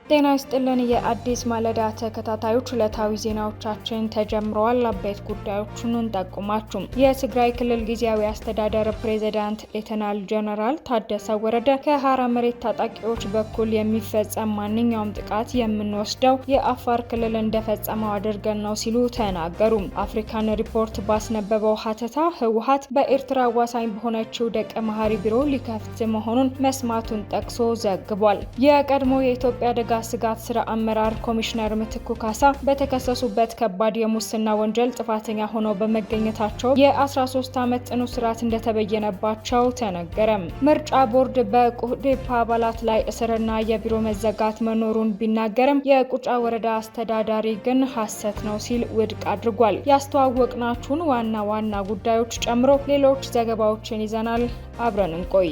ጤና ይስጥልን የአዲስ ማለዳ ተከታታዮች ዕለታዊ ዜናዎቻችን ተጀምረዋል። አበይት ጉዳዮችን እንጠቁማችሁ። የትግራይ ክልል ጊዜያዊ አስተዳደር ፕሬዝዳንት ሌተናል ጀነራል ታደሰ ወረደ ከሐራ መሬት ታጣቂዎች በኩል የሚፈጸም ማንኛውም ጥቃት የምንወስደው የአፋር ክልል እንደፈጸመው አድርገን ነው ሲሉ ተናገሩ። አፍሪካን ሪፖርት ባስነበበው ሀተታ ህወሓት በኤርትራ አዋሳኝ በሆነችው ደቀ መሐሪ ቢሮ ሊከፍት መሆኑን መስማቱን ጠቅሶ ዘግቧል። የቀድሞ የኢትዮጵያ አደጋ ስጋት ስራ አመራር ኮሚሽነር ምትኩ ካሳ በተከሰሱበት ከባድ የሙስና ወንጀል ጥፋተኛ ሆነው በመገኘታቸው የ13 ዓመት ጽኑ እስራት እንደተበየነባቸው ተነገረ። ምርጫ ቦርድ በቁዴፓ አባላት ላይ እስርና የቢሮ መዘጋት መኖሩን ቢናገርም የቁጫ ወረዳ አስተዳዳሪ ግን ሐሰት ነው ሲል ውድቅ አድርጓል። ያስተዋወቅናችሁን ዋና ዋና ጉዳዮች ጨምሮ ሌሎች ዘገባዎችን ይዘናል። አብረን እንቆይ።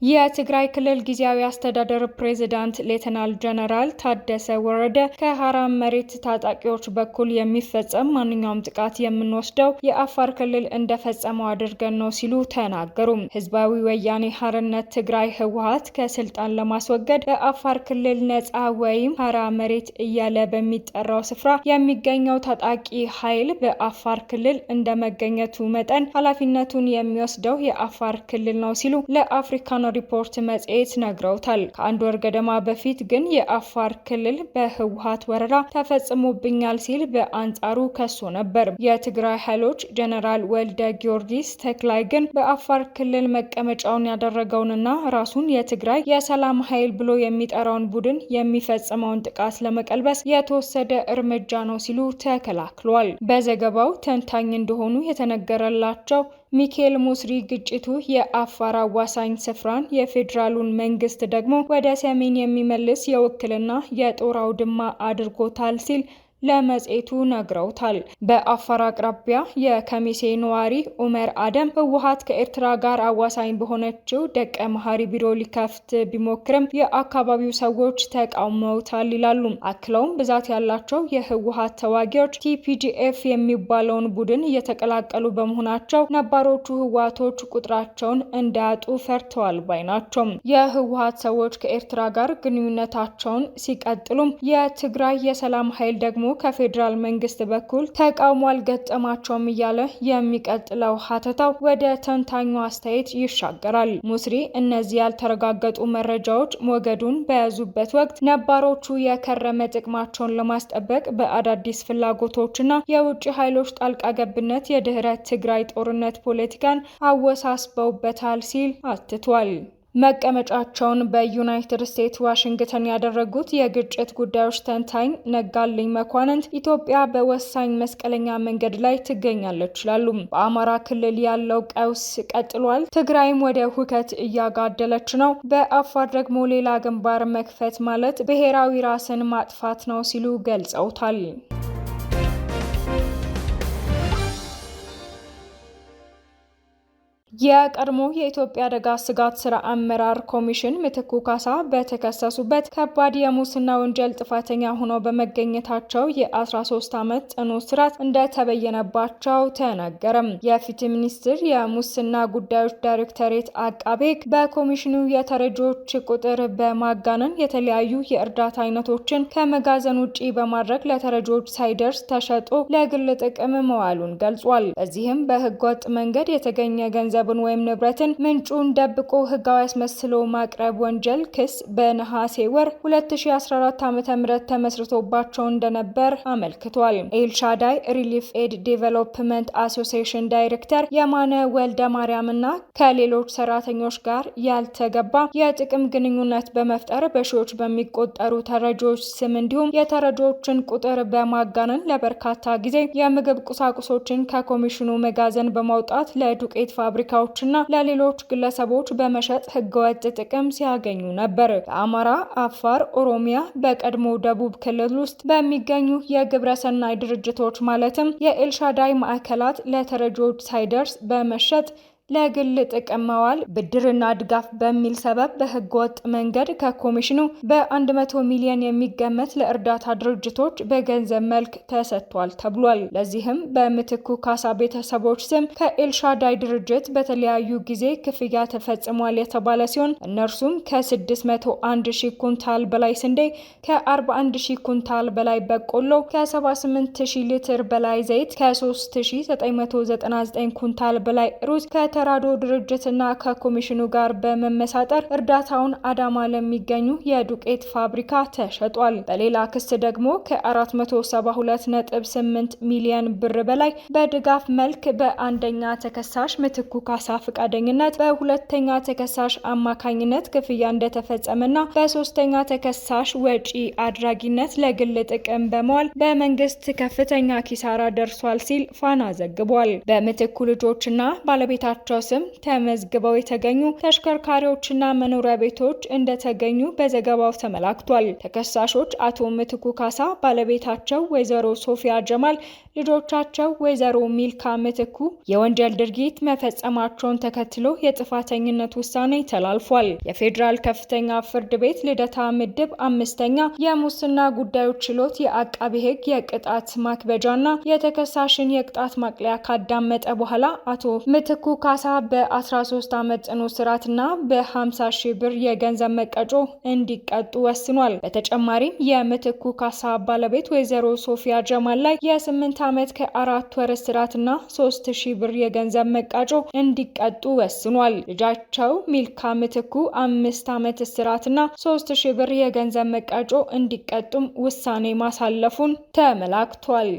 የትግራይ ክልል ጊዜያዊ አስተዳደር ፕሬዝዳንት ሌተናል ጀነራል ታደሰ ወረደ ከሐራ መሬት ታጣቂዎች በኩል የሚፈጸም ማንኛውም ጥቃት የምንወስደው የአፋር ክልል እንደፈጸመው አድርገን ነው ሲሉ ተናገሩ። ህዝባዊ ወያኔ ሓርነት ትግራይ ህወሓት ከስልጣን ለማስወገድ በአፋር ክልል ነጻ ወይም ሐራ መሬት እያለ በሚጠራው ስፍራ የሚገኘው ታጣቂ ኃይል በአፋር ክልል እንደመገኘቱ መጠን ኃላፊነቱን የሚወስደው የአፋር ክልል ነው ሲሉ ለአፍሪካን ሪፖርት መጽሔት ነግረውታል። ከአንድ ወር ገደማ በፊት ግን የአፋር ክልል በህወሓት ወረራ ተፈጽሞብኛል ሲል በአንጻሩ ከሶ ነበር። የትግራይ ኃይሎች ጀነራል ወልደ ጊዮርጊስ ተክላይ ግን በአፋር ክልል መቀመጫውን ያደረገውንና ራሱን የትግራይ የሰላም ኃይል ብሎ የሚጠራውን ቡድን የሚፈጽመውን ጥቃት ለመቀልበስ የተወሰደ እርምጃ ነው ሲሉ ተከላክሏል። በዘገባው ተንታኝ እንደሆኑ የተነገረላቸው ሚካኤል ሙስሪ ግጭቱ የአፋር አዋሳኝ ስፍራን የፌዴራሉን መንግስት ደግሞ ወደ ሰሜን የሚመልስ የውክልና የጦር አውድማ አድርጎታል ሲል ለመጽሔቱ ነግረውታል። በአፋር አቅራቢያ የከሚሴ ነዋሪ ኡመር አደም ህወሓት ከኤርትራ ጋር አዋሳኝ በሆነችው ደቀ መሐሪ ቢሮ ሊከፍት ቢሞክርም የአካባቢው ሰዎች ተቃውመውታል ይላሉ። አክለውም ብዛት ያላቸው የህወሓት ተዋጊዎች ቲፒዲኤፍ የሚባለውን ቡድን እየተቀላቀሉ በመሆናቸው ነባሮቹ ህወሓቶች ቁጥራቸውን እንዳያጡ ፈርተዋል ባይ ናቸው። የህወሓት ሰዎች ከኤርትራ ጋር ግንኙነታቸውን ሲቀጥሉም የትግራይ የሰላም ኃይል ደግሞ ከፌዴራል መንግስት በኩል ተቃውሞ አልገጠማቸውም እያለ የሚቀጥለው ሀተታው ወደ ተንታኙ አስተያየት ይሻገራል። ሙስሪ እነዚህ ያልተረጋገጡ መረጃዎች ሞገዱን በያዙበት ወቅት ነባሮቹ የከረመ ጥቅማቸውን ለማስጠበቅ በአዳዲስ ፍላጎቶችና የውጭ ኃይሎች ጣልቃ ገብነት የድህረ ትግራይ ጦርነት ፖለቲካን አወሳስበውበታል ሲል አትቷል። መቀመጫቸውን በዩናይትድ ስቴትስ ዋሽንግተን ያደረጉት የግጭት ጉዳዮች ተንታኝ ነጋልኝ መኳንንት ኢትዮጵያ በወሳኝ መስቀለኛ መንገድ ላይ ትገኛለች ይላሉ። በአማራ ክልል ያለው ቀውስ ቀጥሏል። ትግራይም ወደ ሁከት እያጋደለች ነው። በአፋር ደግሞ ሌላ ግንባር መክፈት ማለት ብሔራዊ ራስን ማጥፋት ነው ሲሉ ገልጸውታል። የቀድሞ የኢትዮጵያ አደጋ ስጋት ስራ አመራር ኮሚሽን ምትኩ ካሳ በተከሰሱበት ከባድ የሙስና ወንጀል ጥፋተኛ ሆነው በመገኘታቸው የ13 ዓመት ጽኑ እስራት እንደተበየነባቸው ተነገረም። የፍትህ ሚኒስቴር የሙስና ጉዳዮች ዳይሬክቶሬት አቃቤ ሕግ በኮሚሽኑ የተረጂዎች ቁጥር በማጋነን የተለያዩ የእርዳታ አይነቶችን ከመጋዘን ውጪ በማድረግ ለተረጂዎች ሳይደርስ ተሸጦ ለግል ጥቅም መዋሉን ገልጿል። በዚህም በህገወጥ መንገድ የተገኘ ገንዘብ ወይም ንብረትን ምንጩን ደብቆ ህጋዊ አስመስሎ ማቅረብ ወንጀል ክስ በነሐሴ ወር 2014 ዓ.ም ተመስርቶባቸው እንደነበር አመልክቷል። ኤልሻዳይ ሪሊፍ ኤድ ዴቨሎፕመንት አሶሲዬሽን ዳይሬክተር የማነ ወልደ ማርያምና ከሌሎች ሰራተኞች ጋር ያልተገባ የጥቅም ግንኙነት በመፍጠር በሺዎች በሚቆጠሩ ተረጂዎች ስም እንዲሁም የተረጂዎችን ቁጥር በማጋነን ለበርካታ ጊዜ የምግብ ቁሳቁሶችን ከኮሚሽኑ መጋዘን በማውጣት ለዱቄት ፋብሪካ ና ለሌሎች ግለሰቦች በመሸጥ ህገወጥ ጥቅም ሲያገኙ ነበር። በአማራ፣ አፋር፣ ኦሮሚያ በቀድሞ ደቡብ ክልል ውስጥ በሚገኙ የግብረሰናይ ድርጅቶች ማለትም የኤልሻዳይ ማዕከላት ለተረጂዎች ሳይደርስ በመሸጥ ለግል ጥቅም ማዋል፣ ብድርና ድጋፍ በሚል ሰበብ በህገወጥ መንገድ ከኮሚሽኑ በ100 ሚሊዮን የሚገመት ለእርዳታ ድርጅቶች በገንዘብ መልክ ተሰጥቷል ተብሏል። ለዚህም በምትኩ ካሳ ቤተሰቦች ስም ከኤልሻዳይ ድርጅት በተለያዩ ጊዜ ክፍያ ተፈጽሟል የተባለ ሲሆን እነርሱም ከ601 ሺህ ኩንታል በላይ ስንዴ፣ ከ41 ሺህ ኩንታል በላይ በቆሎ፣ ከ78 ሺህ ሊትር በላይ ዘይት፣ ከ3999 ኩንታል በላይ ሩዝ ከተራዶ ድርጅትና ከኮሚሽኑ ጋር በመመሳጠር እርዳታውን አዳማ ለሚገኙ የዱቄት ፋብሪካ ተሸጧል። በሌላ ክስ ደግሞ ከ472.8 ሚሊዮን ብር በላይ በድጋፍ መልክ በአንደኛ ተከሳሽ ምትኩ ካሳ ፈቃደኝነት በሁለተኛ ተከሳሽ አማካኝነት ክፍያ እንደተፈጸመና በሶስተኛ ተከሳሽ ወጪ አድራጊነት ለግል ጥቅም በመዋል በመንግስት ከፍተኛ ኪሳራ ደርሷል ሲል ፋና ዘግቧል። በምትኩ ልጆችና ባለቤታቸው ስም ተመዝግበው የተገኙ ተሽከርካሪዎችና መኖሪያ ቤቶች እንደተገኙ በዘገባው ተመላክቷል። ተከሳሾች አቶ ምትኩ ካሳ፣ ባለቤታቸው ወይዘሮ ሶፊያ ጀማል፣ ልጆቻቸው ወይዘሮ ሚልካ ምትኩ የወንጀል ድርጊት መፈጸማቸውን ተከትሎ የጥፋተኝነት ውሳኔ ተላልፏል። የፌዴራል ከፍተኛ ፍርድ ቤት ልደታ ምድብ 5ኛ የሙስና ጉዳዮች ችሎት የአቃቢ ሕግ የቅጣት ማክበጃና የተከሳሽን የቅጣት ማቅለያ ካዳመጠ በኋላ አቶ ምትኩ ካሳ በ13 ዓመት ጽኑ እስራትና በ50 ሺህ ብር የገንዘብ መቀጮ እንዲቀጡ ወስኗል። በተጨማሪም የምትኩ ካሳ ባለቤት ወይዘሮ ሶፊያ ጀማል ላይ የ8 ዓመት ከ4 ወር እስራትና 3000 ብር የገንዘብ መቀጮ እንዲቀጡ ወስኗል። ልጃቸው ሚልካ ምትኩ 5 ዓመት እስራትና 3000 ብር የገንዘብ መቀጮ እንዲቀጡም ውሳኔ ማሳለፉን ተመላክቷል።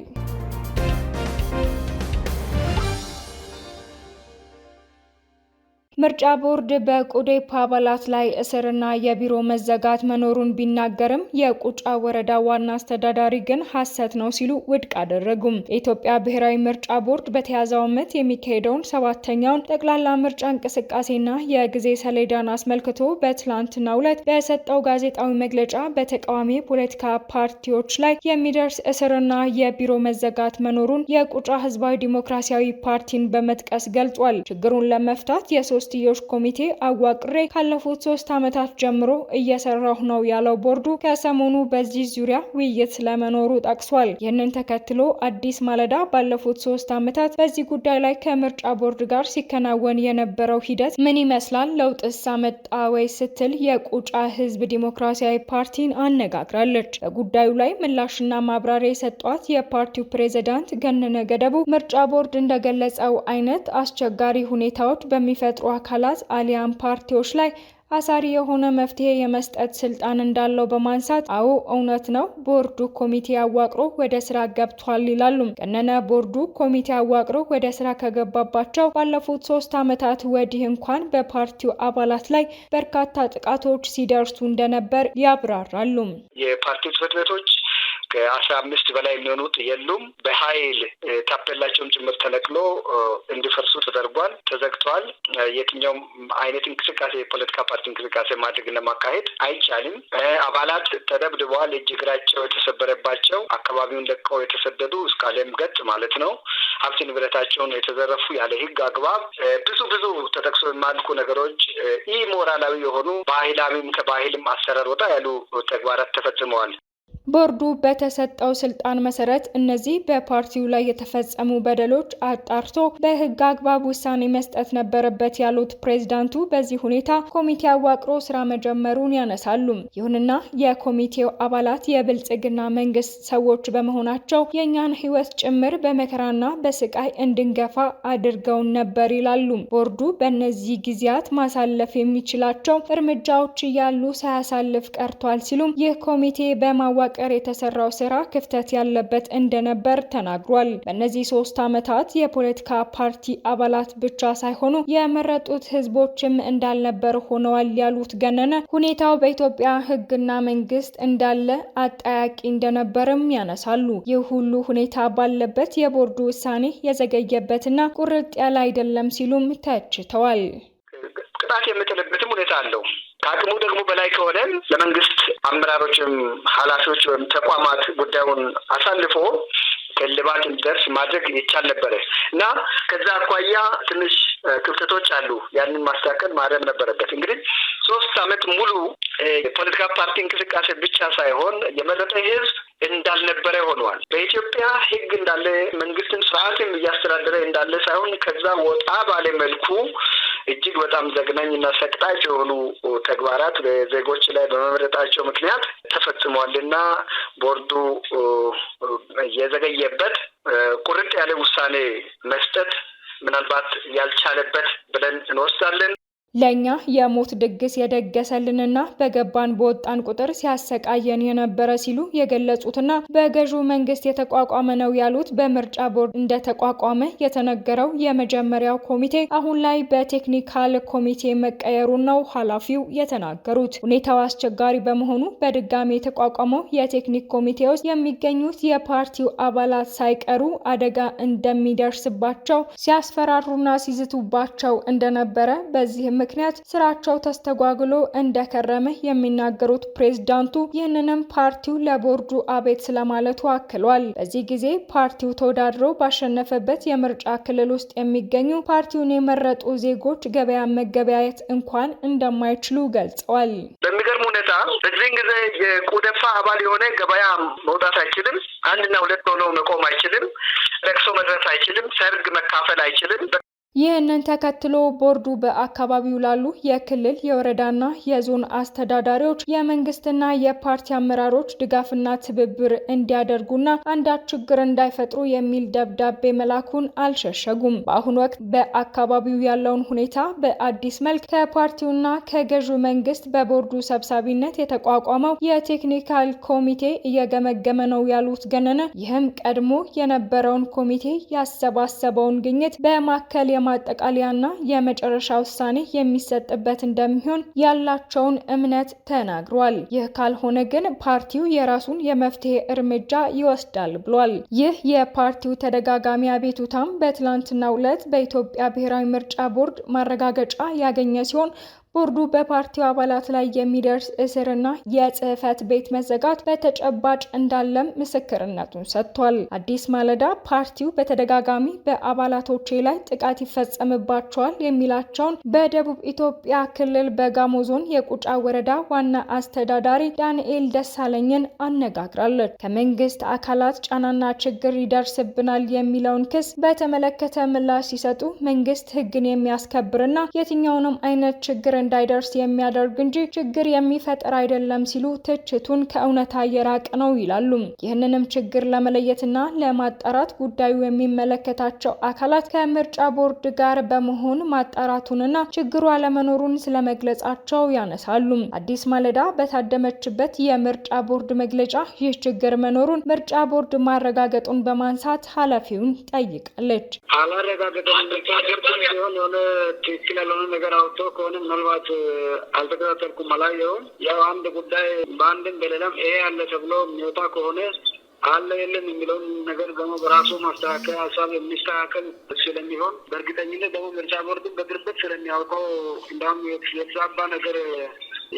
ምርጫ ቦርድ በቁዴፓ አባላት ላይ እስርና የቢሮ መዘጋት መኖሩን ቢናገርም የቁጫ ወረዳ ዋና አስተዳዳሪ ግን ሐሰት ነው ሲሉ ውድቅ አደረጉም። የኢትዮጵያ ብሔራዊ ምርጫ ቦርድ በተያዘው ዓመት የሚካሄደውን 7ኛውን ጠቅላላ ምርጫ እንቅስቃሴና የጊዜ ሰሌዳን አስመልክቶ በትላንትናው ዕለት በሰጠው ጋዜጣዊ መግለጫ በተቃዋሚ ፖለቲካ ፓርቲዎች ላይ የሚደርስ እስርና የቢሮ መዘጋት መኖሩን የቁጫ ህዝባዊ ዲሞክራሲያዊ ፓርቲን በመጥቀስ ገልጿል። ችግሩን ለመፍታት የሶስትዮሽ ኮሚቴ አዋቅሬ ካለፉት 3 ዓመታት ጀምሮ እየሰራሁ ነው ያለው ቦርዱ ከሰሞኑ በዚህ ዙሪያ ውይይት ስለመኖሩ ጠቅሷል። ይህንን ተከትሎ አዲስ ማለዳ ባለፉት 3 ዓመታት በዚህ ጉዳይ ላይ ከምርጫ ቦርድ ጋር ሲከናወን የነበረው ሂደት ምን ይመስላል? ለውጥስ አመጣ ወይ ስትል የቁጫ ህዝብ ዲሞክራሲያዊ ፓርቲን አነጋግራለች። በጉዳዩ ላይ ምላሽና ማብራሪያ የሰጧት የፓርቲው ፕሬዝዳንት ገነነ ገደቡ ምርጫ ቦርድ እንደገለጸው አይነት አስቸጋሪ ሁኔታዎች በሚፈጥሩ አካላት አሊያም ፓርቲዎች ላይ አሳሪ የሆነ መፍትሄ የመስጠት ስልጣን እንዳለው በማንሳት አዎ እውነት ነው፣ ቦርዱ ኮሚቴ አዋቅሮ ወደ ስራ ገብቷል ይላሉ። ገነነ ቦርዱ ኮሚቴ አዋቅሮ ወደ ስራ ከገባባቸው ባለፉት 3 ዓመታት ወዲህ እንኳን በፓርቲው አባላት ላይ በርካታ ጥቃቶች ሲደርሱ እንደነበር ያብራራሉ። የፓርቲው ጽሕፈት ቤቶች ከ15 በላይ የሚሆኑት የሉም። በኃይል ታፔላቸውም ጭምር ተነቅሎ እንዲፈርሱ ተደርጓል፣ ተዘግቷል። የትኛውም አይነት እንቅስቃሴ የፖለቲካ ፓርቲ እንቅስቃሴ ማድረግና ማካሄድ አይቻልም። አባላት ተደብድበዋል፣ እጅ እግራቸው የተሰበረባቸው፣ አካባቢውን ለቀው የተሰደዱ እስከ ዓለም ገጽ ማለት ነው። ሀብት ንብረታቸውን የተዘረፉ ያለ ሕግ አግባብ ብዙ ተጠቅሶ የማልኩ ነገሮች ኢ ሞራላዊ የሆኑ ባህላዊም ከባህልም አሰራር ወጣ ያሉ ተግባራት ተፈጽመዋል። ቦርዱ በተሰጠው ስልጣን መሰረት እነዚህ በፓርቲው ላይ የተፈጸሙ በደሎች አጣርቶ በህግ አግባብ ውሳኔ መስጠት ነበረበት ያሉት ፕሬዝዳንቱ በዚህ ሁኔታ ኮሚቴ አዋቅሮ ስራ መጀመሩን ያነሳሉ። ይሁንና የኮሚቴው አባላት የብልጽግና መንግስት ሰዎች በመሆናቸው የኛን ህይወት ጭምር በመከራና በስቃይ እንድንገፋ አድርገውን ነበር ይላሉ። ቦርዱ በእነዚህ ጊዜያት ማሳለፍ የሚችላቸው እርምጃዎች እያሉ ሳያሳልፍ ቀርቷል ሲሉም ይህ ኮሚቴ በማዋቀር የተሰራው ስራ ክፍተት ያለበት እንደነበር ተናግሯል። በእነዚህ 3 ዓመታት የፖለቲካ ፓርቲ አባላት ብቻ ሳይሆኑ የመረጡት ህዝቦችም እንዳልነበር ሆነዋል ያሉት ገነነ ሁኔታው በኢትዮጵያ ህግና መንግስት እንዳለ አጠያቂ እንደነበርም ያነሳሉ። ይህ ሁሉ ሁኔታ ባለበት የቦርዱ ውሳኔ የዘገየበትና ቁርጥ ያለ አይደለም ሲሉም ተችተዋል። ቅጣት የምጥልበትም ሁኔታ አለው። ከአቅሙ ደግሞ በላይ ከሆነ ለመንግስት አመራሮችም ኃላፊዎች ወይም ተቋማት ጉዳዩን አሳልፎ እልባት እንዲደርስ ማድረግ ይቻል ነበረ እና ከዛ አኳያ ትንሽ ክፍተቶች አሉ። ያንን ማስተካከል ማረም ነበረበት። እንግዲህ 3 ዓመት ሙሉ የፖለቲካ ፓርቲ እንቅስቃሴ ብቻ ሳይሆን የመረጠ ህዝብ እንዳልነበረ ሆኗል። በኢትዮጵያ ህግ እንዳለ መንግስትን ስርዓትም እያስተዳደረ እንዳለ ሳይሆን ከዛ ወጣ ባለ መልኩ እጅግ በጣም ዘግናኝና ሰቅጣጭ የሆኑ ተግባራት በዜጎች ላይ በመመረጣቸው ምክንያት ተፈጽሟልና ቦርዱ የዘገየበት ቁርጥ ያለ ውሳኔ መስጠት ምናልባት ያልቻለበት ብለን እንወስዳለን። ለኛ የሞት ድግስ የደገሰልንና በገባን በወጣን ቁጥር ሲያሰቃየን የነበረ ሲሉ የገለጹትና በገዢው መንግስት የተቋቋመ ነው ያሉት በምርጫ ቦርድ እንደተቋቋመ የተነገረው የመጀመሪያው ኮሚቴ አሁን ላይ በቴክኒካል ኮሚቴ መቀየሩን ነው ኃላፊው የተናገሩት። ሁኔታው አስቸጋሪ በመሆኑ በድጋሚ የተቋቋመው የቴክኒክ ኮሚቴ ውስጥ የሚገኙት የፓርቲው አባላት ሳይቀሩ አደጋ እንደሚደርስባቸው ሲያስፈራሩና ሲዝቱባቸው እንደነበረ በዚህም ምክንያት ስራቸው ተስተጓጉሎ እንደከረመ የሚናገሩት ፕሬዝዳንቱ ይህንንም ፓርቲው ለቦርዱ አቤት ስለማለቱ አክሏል። በዚህ ጊዜ ፓርቲው ተወዳድሮ ባሸነፈበት የምርጫ ክልል ውስጥ የሚገኙ ፓርቲውን የመረጡ ዜጎች ገበያ መገበያየት እንኳን እንደማይችሉ ገልጸዋል። በሚገርም ሁኔታ በዚህን ጊዜ የቁደፋ አባል የሆነ ገበያ መውጣት አይችልም። 1 እና 2 ሆኖ መቆም አይችልም። ለቅሶ መድረስ አይችልም። ሰርግ መካፈል አይችልም። ይህንን ተከትሎ ቦርዱ በአካባቢው ላሉ የክልል የወረዳና የዞን አስተዳዳሪዎች የመንግስትና የፓርቲ አመራሮች ድጋፍና ትብብር እንዲያደርጉና አንዳች ችግር እንዳይፈጥሩ የሚል ደብዳቤ መላኩን አልሸሸጉም። በአሁኑ ወቅት በአካባቢው ያለውን ሁኔታ በአዲስ መልክ ከፓርቲውና ከገዢው መንግስት በቦርዱ ሰብሳቢነት የተቋቋመው የቴክኒካል ኮሚቴ እየገመገመ ነው ያሉት ገነነ ይህም ቀድሞ የነበረውን ኮሚቴ ያሰባሰበውን ግኝት በማከል የማጠቃለያና የመጨረሻ ውሳኔ የሚሰጥበት እንደሚሆን ያላቸውን እምነት ተናግሯል። ይህ ካልሆነ ግን ፓርቲው የራሱን የመፍትሄ እርምጃ ይወስዳል ብሏል። ይህ የፓርቲው ተደጋጋሚ አቤቱታም በትላንትናው ዕለት በኢትዮጵያ ብሔራዊ ምርጫ ቦርድ ማረጋገጫ ያገኘ ሲሆን ቦርዱ በፓርቲው አባላት ላይ የሚደርስ እስርና የጽህፈት ቤት መዘጋት በተጨባጭ እንዳለም ምስክርነቱን ሰጥቷል። አዲስ ማለዳ ፓርቲው በተደጋጋሚ በአባላቶቼ ላይ ጥቃት ይፈጸምባቸዋል የሚላቸውን በደቡብ ኢትዮጵያ ክልል በጋሞ ዞን የቁጫ ወረዳ ዋና አስተዳዳሪ ዳንኤል ደሳለኝን አነጋግራለች። ከመንግስት አካላት ጫናና ችግር ይደርስብናል የሚለውን ክስ በተመለከተ ምላሽ ሲሰጡ መንግስት ህግን የሚያስከብርና የትኛውንም አይነት ችግር እንዳይደርስ የሚያደርግ እንጂ ችግር የሚፈጥር አይደለም ሲሉ ትችቱን ከእውነታ የራቀ ነው ይላሉ። ይህንንም ችግር ለመለየትና ለማጣራት ጉዳዩ የሚመለከታቸው አካላት ከምርጫ ቦርድ ጋር በመሆን ማጣራቱንና ችግሩ አለመኖሩን ስለመግለጻቸው ያነሳሉ። አዲስ ማለዳ በታደመችበት የምርጫ ቦርድ መግለጫ ይህ ችግር መኖሩን ምርጫ ቦርድ ማረጋገጡን በማንሳት ኃላፊውን ጠይቃለች። አላረጋገጠም የሆነ ትክክል ያልሆነ ነገር አውጥቶ ከሆነ ምናልባት አልተከታተልኩም አላየሁም። ያው አንድ ጉዳይ በአንድም በሌላም ይሄ ያለ ተብሎ የሚወጣ ከሆነ አለ የለም የሚለውን ነገር ደግሞ በራሱ ማስተካከል ሀሳብ የሚስተካከል ስለሚሆን በእርግጠኝነት ደግሞ ምርጫ ቦርድን በቅርበት ስለሚያውቀው እንዳውም የተዛባ ነገር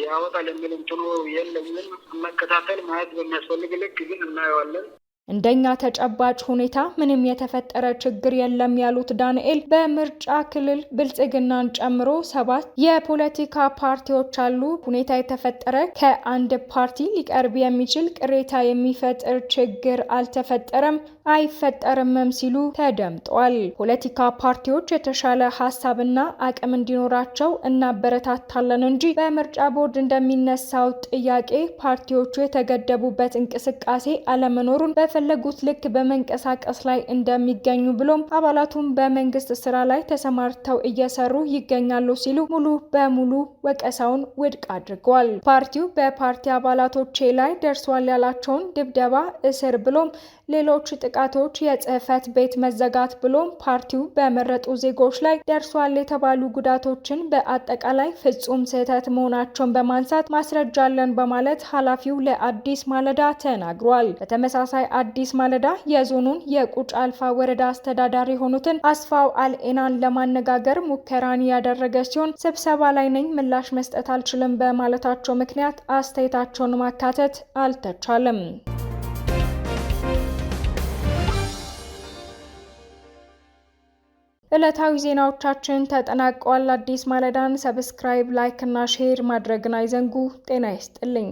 ያወጣል የሚል እንትኑ የለኝም። መከታተል ማየት በሚያስፈልግ ልክ ግን እናየዋለን። እንደኛ ተጨባጭ ሁኔታ ምንም የተፈጠረ ችግር የለም ያሉት ዳንኤል በምርጫ ክልል ብልጽግናን ጨምሮ 7 የፖለቲካ ፓርቲዎች አሉ። ሁኔታ የተፈጠረ ከአንድ ፓርቲ ሊቀርብ የሚችል ቅሬታ የሚፈጥር ችግር አልተፈጠረም አይፈጠርምም ሲሉ ተደምጧል። ፖለቲካ ፓርቲዎች የተሻለ ሀሳብና አቅም እንዲኖራቸው እናበረታታለን እንጂ በምርጫ ቦርድ እንደሚነሳው ጥያቄ ፓርቲዎቹ የተገደቡበት እንቅስቃሴ አለመኖሩን በፈለጉት ልክ በመንቀሳቀስ ላይ እንደሚገኙ ብሎም አባላቱም በመንግስት ስራ ላይ ተሰማርተው እየሰሩ ይገኛሉ ሲሉ ሙሉ በሙሉ ወቀሳውን ውድቅ አድርገዋል። ፓርቲው በፓርቲ አባላቶቼ ላይ ደርሷል ያላቸውን ድብደባ፣ እስር ብሎም ሌሎች ጥቃቶች፣ የጽህፈት ቤት መዘጋት ብሎም ፓርቲው በመረጡ ዜጎች ላይ ደርሷል የተባሉ ጉዳቶችን በአጠቃላይ ፍጹም ስህተት መሆናቸውን በማንሳት ማስረጃ አለን በማለት ኃላፊው ለአዲስ ማለዳ ተናግሯል። በተመሳሳይ አዲስ ማለዳ የዞኑን የቁጭ አልፋ ወረዳ አስተዳዳሪ የሆኑትን አስፋው አልኤናን ለማነጋገር ሙከራን ያደረገ ሲሆን ስብሰባ ላይ ነኝ፣ ምላሽ መስጠት አልችልም በማለታቸው ምክንያት አስተያየታቸውን ማካተት አልተቻለም። ዕለታዊ ዜናዎቻችን ተጠናቀዋል። አዲስ ማለዳን ሰብስክራይብ፣ ላይክ እና ሼር ማድረግን አይዘንጉ። ጤና ይስጥልኝ።